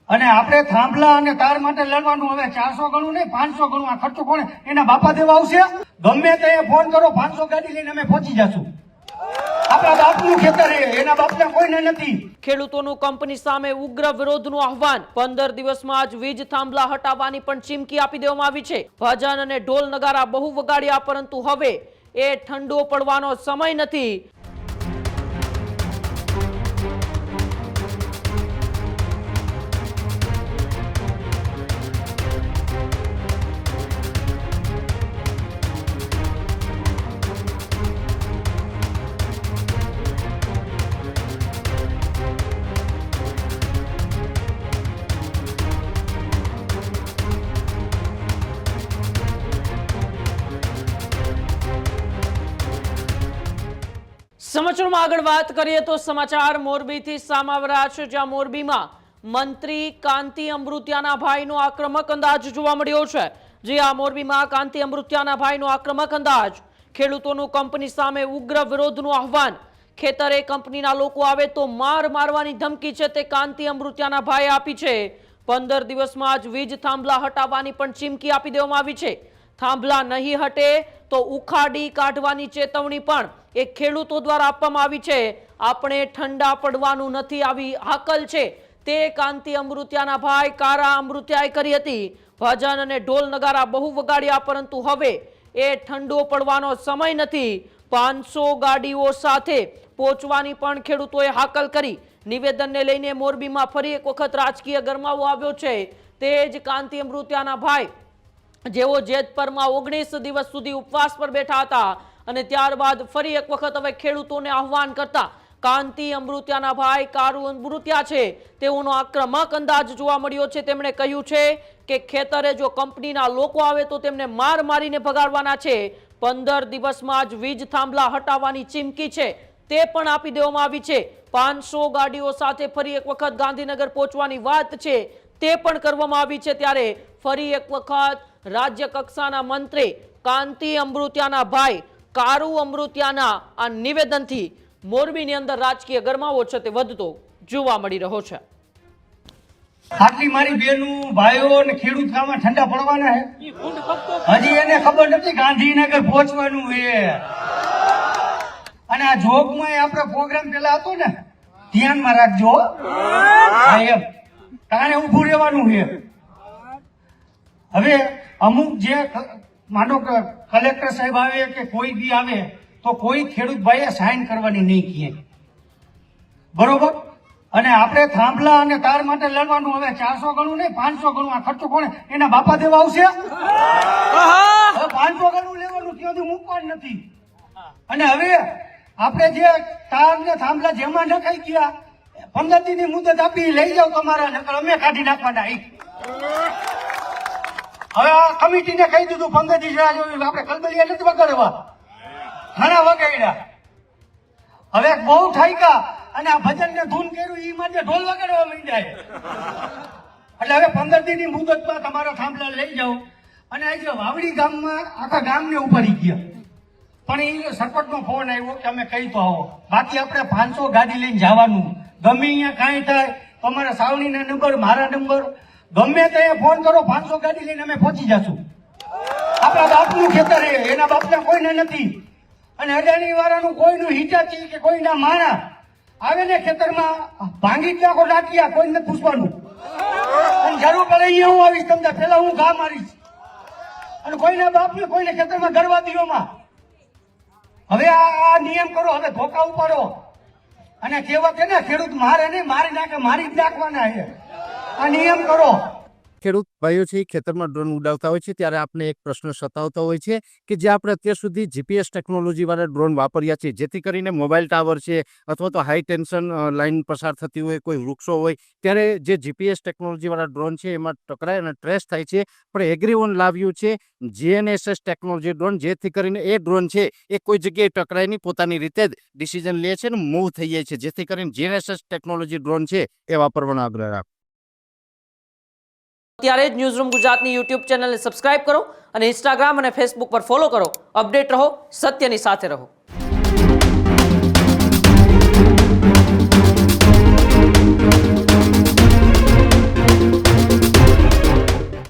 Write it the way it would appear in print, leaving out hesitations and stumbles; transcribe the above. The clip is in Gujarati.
અને આપણે થાંભલા અને તાર માટે લડવાનું હવે 400 ગણું નહીં 500 ગણું આ ખર્ચો કોને એના બાપા દેવા આવશે? ગમે તે ફોન કરો 500 ગાડી લઈને અમે પહોંચી જશું. આપણા બાપનું ખેતર એના બાપના કોઈને નથી. ખેડૂતોનું કંપની સામે ઉગ્ર વિરોધનું આહવાન. 15 દિવસમાં જ વીજ થાંભલા હટાવવાની પણ ચીમકી આપી દેવામાં આવી છે. ભજન અને ઢોલ નગારા બહુ વગાડ્યા, પરંતુ હવે એ ઠંડો પડવાનો સમય નથી. સમાચારમાં આગળ વાત કરીએ તો સમાચાર મોરબીથી સામે આવી રહ્યા છે, જ્યાં મોરબીમાં મંત્રી કાંતિ અમૃતિયાના ભાઈનો આક્રમક અંદાજ જોવા મળ્યો છે. જે આ મોરબીમાં કાંતિ અમૃતિયાના ભાઈનો આક્રમક અંદાજ. ખેડૂતોનું કંપની સામે ઉગ્ર વિરોધનું આહવાન. ખેતરે કંપનીના લોકો આવે તો મારવાની ધમકી છે તે કાંતિ અમૃતિયાના ભાઈએ આપી છે. 15 દિવસમાં જ વીજ થાંભલા હટાવવાની પણ ચીમકી આપી દેવામાં આવી છે. થાંભલા નહીં હટે તો ઉખાડી કાઢવાની ચેતવણી પણ એ ખેડૂતો દ્વારા આપવામાં આવી છે. આપણે ઠંડા પડવાનું નથી, આવી હાકલ છે તે કાંતિ અમૃતિયાના ભાઈ કારા અમૃતિયાએ કરી હતી. ભજન અને ઢોલ નગારા બહુ વગાડ્યા, પરંતુ હવે એ ઠંડો પડવાનો સમય નથી. 500 ગાડીઓ સાથે પહોંચવાની પણ ખેડૂતોએ હાકલ કરી. નિવેદનને લઈને મોરબીમાં ફરી એક વખત રાજકીય ગરમાવો આવ્યો છે. તે જ કાંતિ અમૃતિયાના ભાઈ જેઓ જેતપરમાં 19 દિવસ સુધી ઉપવાસ પર બેઠા હતા અને ત્યારબાદ ફરી એક વખત હવે ખેડૂતોને આહવાન કરતા કાંતિ અમૃતિયાના ભાઈ કારુ અમૃતિયા છે તેઓનો આક્રમક અંદાજ જોવા મળ્યો છે. તેમણે કહ્યું છે કે ખેતરે જો કંપનીના લોકો આવે તો તેમને મારીને ભગાડવાના છે. 15 દિવસમાં જ વીજ થાંભલા હટાવવાની ચીમકી છે તે પણ આપી દેવામાં આવી છે. 500 ગાડીઓ સાથે ફરી એક વખત ગાંધીનગર પહોંચવાની વાત છે તે પણ કરવામાં આવી છે. ત્યારે ફરી એક વખત રાજ્ય કક્ષાના મંત્રી કાંતિ અમૃતિયાના ભાઈ કારુ અમૃતિયાના આ નિવેદનથી મોરબીની અંદર રાજકીય ગરમાવો છે તે વધતો જોવા મળી રહ્યો છે. આટલી મારી બહેનો ભાઈઓ અને ખેડૂત કામમાં ઠંડા પડવાના છે. હજી એને ખબર નથી ગાંધીનગર પહોંચવાનું છે. અને આ જોગમાં આપણે પ્રોગ્રામ પેલા હતો ને, ધ્યાનમાં રાખજો. એમ તાણે ઉભું રહેવાનું છે. હવે અમુક જે માનો કે કલેક્ટર સાહેબ આવે કે કોઈ બી આવે તો કોઈ ખેડૂત ભાઈએ સાઇન કરવાની નહીં કહે, બરોબર? અને આપણે થાંભલા અને તાર માટે લડવાનું હવે 400 ગણું નહીં 500 ગણું આ ખર્ચો કોને એના બાપા દેવા આવશે? હવે 500 ગણું લેવાનું ત્યાંથી મૂકવાનું નથી. અને હવે આપણે જે તાર ને થાંભલા જેમાં નખાઈ ગયા 15 દીની મુદત આપી લઈ જાવ તમારા, નકર અમે કાઢી નાખવાના. હવે આ કમિટીને કહી દીધું 15 દિવસ આપણે કલબલિયા નથી વગાડવા, ઘણા વગાડ્યા. હવે બહુ ઠાઈકા અને આ ભજન ને ધૂન કર્યું એ માટે ઢોલ વગાડવા માંડ્યા. એટલે હવે 15 દીની મુદતમાં તમારા થાંભલા લઈ જાઓ. અને આજે વાવડી ગામમાં આખા ગામને ઉપાડી ગયા, પણ એ સરપંચનો ફોન આવ્યો કે અમે કહી તો આવો, બાકી આપણે 500 ગાડી લઈને જવાનું. ગમે અહીંયા કાંઈ થાય, તમારા સાવણીના નંબર મારા નંબર ગમે ત્યાં ફોન કરો 500 ગાડી લઈને અમે પહોંચી જશું. આપણા બાપનું ખેતર એના બાપના કોઈને નથી. અને અડાણી વાળાનું કોઈનું હિચાચી કે કોઈના માણા આવે ને ખેતરમાં ભાંગી જ નાખો ડાકિયા, કોઈ નથી પૂછવાનું. અને જરૂર પડે અહીંયા હું આવીશ, તમને પેલા હું ઘા મારીશ. અને કોઈના બાપને કોઈને ખેતરમાં ગરવા દીઓમાં. હવે આ નિયમ કરો, હવે ધોકા ઉપાડો. અને કહેવત છે ને, ખેડૂત મારે નહીં મારી નાખે મારી જ નાખવાના છે. આ નિયમ કરો. ખેડૂત ભાઈઓ છે ખેતરમાં ડ્રોન ઉડાવતા હોય છે ત્યારે આપણે એક પ્રશ્ન સતાવતો હોય છે કે જે આપણે અત્યાર સુધી જીપીએસ ટેકનોલોજી વાળા ડ્રોન વાપર્યા છે, જેથી કરીને મોબાઈલ ટાવર છે અથવા તો હાઈ ટેન્શન લાઇન પસાર થતી હોય, કોઈ વૃક્ષો હોય, ત્યારે જે જીપીએસ ટેકનોલોજી વાળા ડ્રોન છે એમાં ટકરાય અને ટ્રેસ થાય છે. પણ એગ્રીવન લાવ્યું છે જીએનએસએસ ટેકનોલોજી ડ્રોન, જેથી કરીને એ ડ્રોન છે એ કોઈ જગ્યાએ ટકરાય નહીં, પોતાની રીતે જ ડિસિઝન લે છે અને મૂવ થઈ જાય છે. જેથી કરીને જીએનએસએસ ટેકનોલોજી ડ્રોન છે એ વાપરવાનો આગ્રહ રાખો. ત્યારે જ ન્યૂઝરૂમ ગુજરાતની યુટ્યુબ ચેનલને સબસ્ક્રાઇબ કરો અને ઇન્સ્ટાગ્રામ અને ફેસબુક પર ફોલો કરો. અપડેટ રહો, સત્યની સાથે રહો.